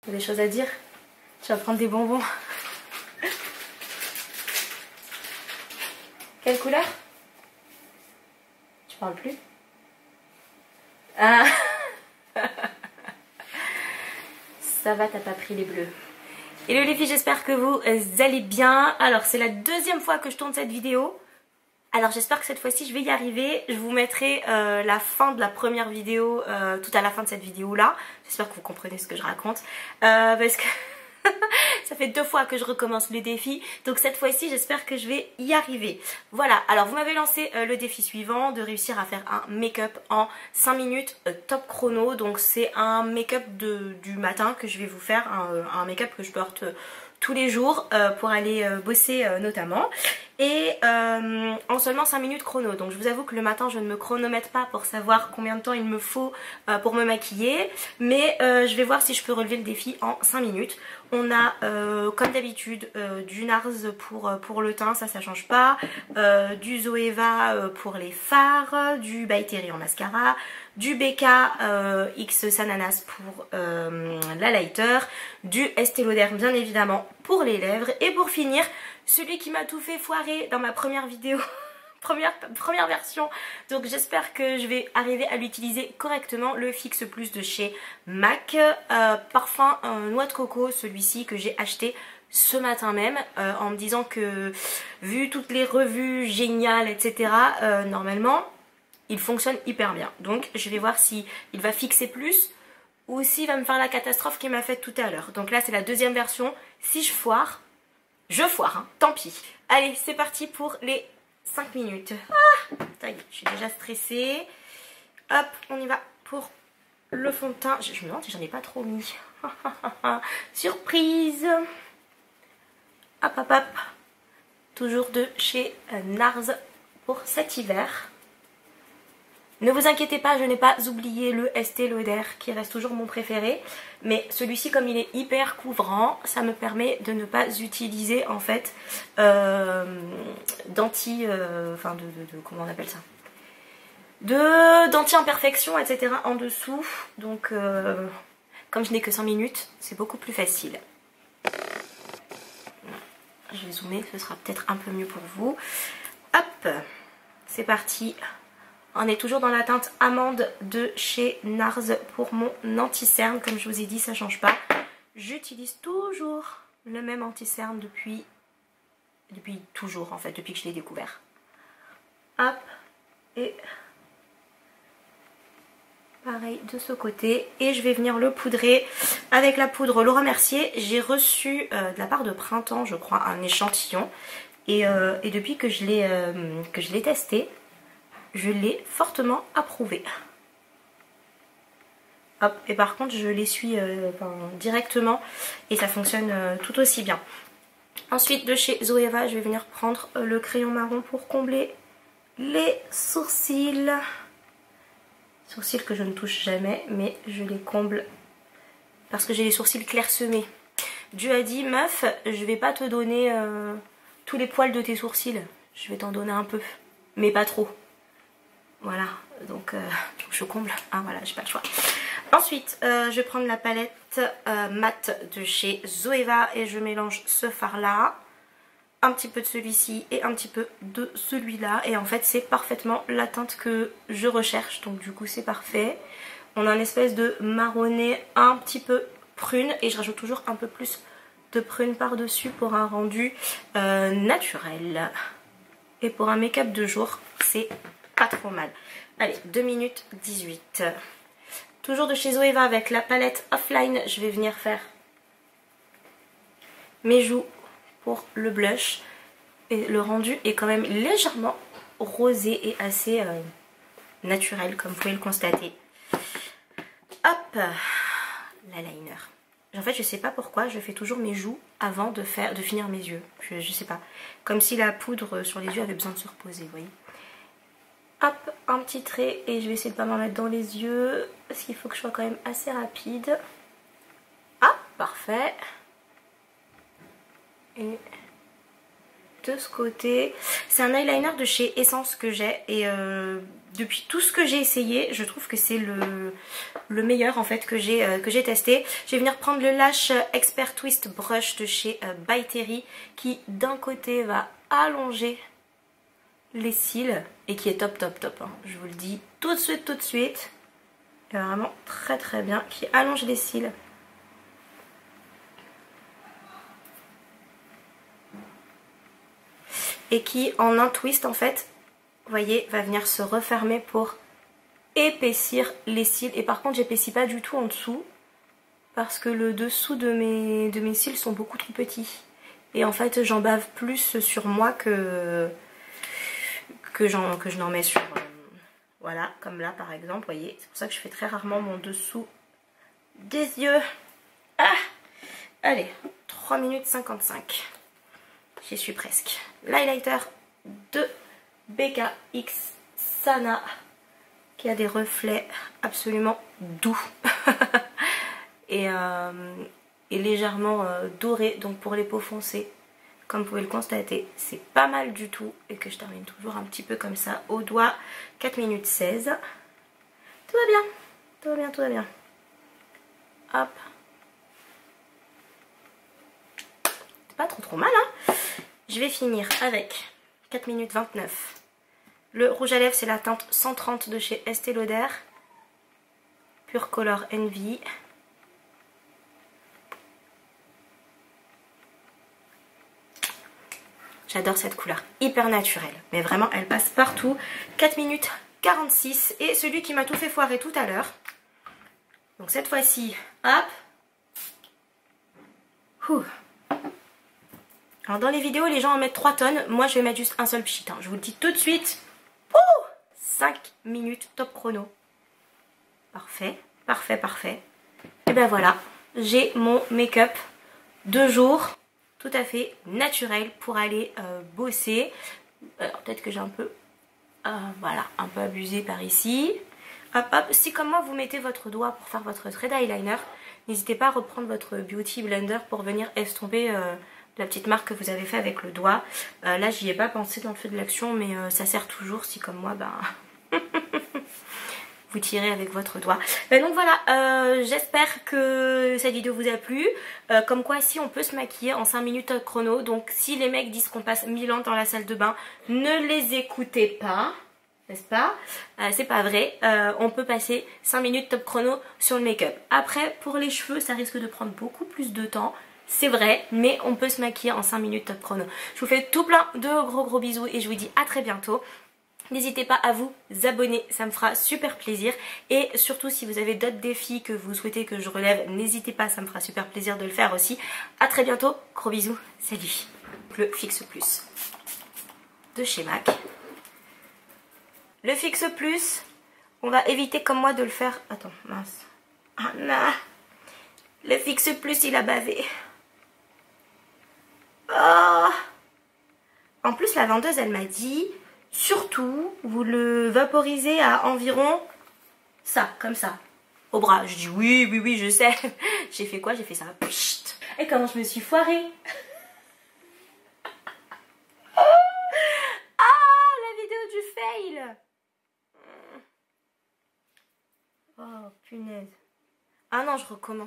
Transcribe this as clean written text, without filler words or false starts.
Des choses à dire? Tu vas prendre des bonbons. Quelle couleur? Tu parles plus? Ah. Ça va, t'as pas pris les bleus. Hello les filles, j'espère que vous allez bien. Alors c'est la deuxième fois que je tourne cette vidéo. Alors j'espère que cette fois-ci je vais y arriver. Je vous mettrai la fin de la première vidéo tout à la fin de cette vidéo là. J'espère que vous comprenez ce que je raconte. Parce que ça fait 2 fois que je recommence le défi. Donc cette fois-ci j'espère que je vais y arriver. Voilà, alors vous m'avez lancé le défi suivant de réussir à faire un make-up en 5 minutes top chrono. Donc c'est un make-up du matin que je vais vous faire. Un make-up que je porte tous les jours pour aller bosser notamment. Et en seulement 5 minutes chrono. Donc je vous avoue que le matin je ne me chronomètre pas pour savoir combien de temps il me faut pour me maquiller. Mais je vais voir si je peux relever le défi en 5 minutes. On a comme d'habitude du NARS pour le teint, ça change pas. Du Zoeva pour les fards. Du By Terry en mascara. Du BK X Sananas pour la lighter. Du Estée Lauder bien évidemment pour les lèvres. Et pour finir, celui qui m'a tout fait foirer dans ma première vidéo, première version. Donc j'espère que je vais arriver à l'utiliser correctement, le Fix Plus de chez MAC. Parfum noix de coco, celui-ci que j'ai acheté ce matin même, en me disant que vu toutes les revues géniales, etc., normalement, il fonctionne hyper bien. Donc je vais voir si il va fixer plus ou s'il va me faire la catastrophe qu'il m'a faite tout à l'heure. Donc là c'est la deuxième version. Si je foire, je foire, hein, tant pis. Allez, c'est parti pour les 5 minutes. Ah, ça y est, je suis déjà stressée. Hop, on y va pour le fond de teint. Je me demande si j'en ai pas trop mis. Surprise. Hop, hop, hop. Toujours de chez NARS pour cet hiver. Ne vous inquiétez pas, je n'ai pas oublié le Estée Lauder qui reste toujours mon préféré. Mais celui-ci, comme il est hyper couvrant, ça me permet de ne pas utiliser en fait comment on appelle ça, d'anti-imperfection, etc. en dessous. Donc comme je n'ai que 5 minutes, c'est beaucoup plus facile. Je vais zoomer, ce sera peut-être un peu mieux pour vous. Hop, c'est parti. On est toujours dans la teinte amande de chez NARS pour mon anti-cerne. Comme je vous ai dit, ça ne change pas. J'utilise toujours le même anti-cerne depuis toujours en fait, depuis que je l'ai découvert. Hop, et pareil de ce côté. Et je vais venir le poudrer avec la poudre Laura Mercier. J'ai reçu de la part de Printemps, je crois, un échantillon. Et depuis que je l'ai testé, je l'ai fortement approuvé. Hop, et par contre je l'essuie directement et ça fonctionne tout aussi bien. Ensuite de chez Zoeva, je vais venir prendre le crayon marron pour combler les sourcils. Sourcils que je ne touche jamais, mais je les comble parce que j'ai les sourcils clairsemés. Dieu a dit, meuf, je vais pas te donner tous les poils de tes sourcils. Je vais t'en donner un peu, mais pas trop. Voilà, donc je comble, hein, voilà, j'ai pas le choix. Ensuite, je vais prendre la palette mat de chez Zoeva et je mélange ce fard là, un petit peu de celui-ci et un petit peu de celui-là. Et en fait, c'est parfaitement la teinte que je recherche, donc du coup c'est parfait. On a une espèce de marronné un petit peu prune et je rajoute toujours un peu plus de prune par-dessus pour un rendu naturel. Et pour un make-up de jour, c'est pas trop mal. Allez, 2 minutes 18. Toujours de chez Zoeva avec la palette Offline, je vais venir faire mes joues pour le blush. Et le rendu est quand même légèrement rosé et assez naturel, comme vous pouvez le constater. Hop, l'eyeliner. En fait, je sais pas pourquoi, je fais toujours mes joues avant de finir mes yeux. Je sais pas. Comme si la poudre sur les yeux avait besoin de se reposer, vous voyez. Hop, un petit trait et je vais essayer de pas m'en mettre dans les yeux parce qu'il faut que je sois quand même assez rapide. Ah, parfait. Et de ce côté. C'est un eyeliner de chez Essence que j'ai et depuis tout ce que j'ai essayé, je trouve que c'est le meilleur en fait que j'ai testé. Je vais venir prendre le Lash Expert Twist Brush de chez By Terry qui d'un côté va allonger les cils et qui est top hein. Je vous le dis tout de suite. Il est vraiment très bien, qui allonge les cils. Et qui en un twist en fait, vous voyez, va venir se refermer pour épaissir les cils. Et par contre j'épaissis pas du tout en dessous parce que le dessous de mes cils sont beaucoup trop petits. Et en fait j'en bave plus sur moi que je n'en mets sur... voilà, comme là par exemple, vous voyez. C'est pour ça que je fais très rarement mon dessous des yeux. Ah, allez, 3 minutes 55. J'y suis presque. L'highlighter de BKX Sana qui a des reflets absolument doux et légèrement dorés, donc pour les peaux foncées, comme vous pouvez le constater, c'est pas mal du tout et que je termine toujours un petit peu comme ça au doigt. 4 minutes 16. Tout va bien. Hop. C'est pas trop mal hein. Je vais finir avec 4 minutes 29. Le rouge à lèvres, c'est la teinte 130 de chez Estée Lauder. Pure Color Envy. J'adore cette couleur, hyper naturelle. Mais vraiment, elle passe partout. 4 minutes 46. Et celui qui m'a tout fait foirer tout à l'heure. Donc cette fois-ci, hop. Ouh. Alors dans les vidéos, les gens en mettent 3 tonnes. Moi, je vais mettre juste un seul pchit. Hein. Je vous le dis tout de suite. 5 minutes top chrono. Parfait. Et ben voilà, j'ai mon make-up de jour tout à fait naturel pour aller bosser. Alors peut-être que j'ai un peu, voilà, un peu abusé par ici. Hop. Si comme moi vous mettez votre doigt pour faire votre trait d'eyeliner, n'hésitez pas à reprendre votre Beauty Blender pour venir estomper la petite marque que vous avez fait avec le doigt. Là j'y ai pas pensé dans le feu de l'action, mais ça sert toujours si comme moi vous tirez avec votre doigt. Donc voilà, j'espère que cette vidéo vous a plu. Comme quoi si on peut se maquiller en 5 minutes top chrono. Donc si les mecs disent qu'on passe 1000 ans dans la salle de bain, ne les écoutez pas. N'est-ce pas? C'est pas vrai. On peut passer 5 minutes top chrono sur le make-up. Après pour les cheveux ça risque de prendre beaucoup plus de temps. C'est vrai, mais on peut se maquiller en 5 minutes top chrono. Je vous fais tout plein de gros bisous et je vous dis à très bientôt. N'hésitez pas à vous abonner, ça me fera super plaisir. Et surtout si vous avez d'autres défis que vous souhaitez que je relève, n'hésitez pas, ça me fera super plaisir de le faire aussi. A très bientôt, gros bisous, salut. Le Fixe Plus de chez MAC. Le Fixe Plus, on va éviter comme moi de le faire. Attends, mince. Ah non. Le Fixe Plus, il a bavé. Oh. En plus, la vendeuse, elle m'a dit... surtout, vous le vaporisez à environ ça, comme ça, au bras. Je dis oui, je sais. J'ai fait quoi? J'ai fait ça. Pchit. Et comment je me suis foirée. Ah, la vidéo du fail. Oh, punaise. Ah non, je recommence.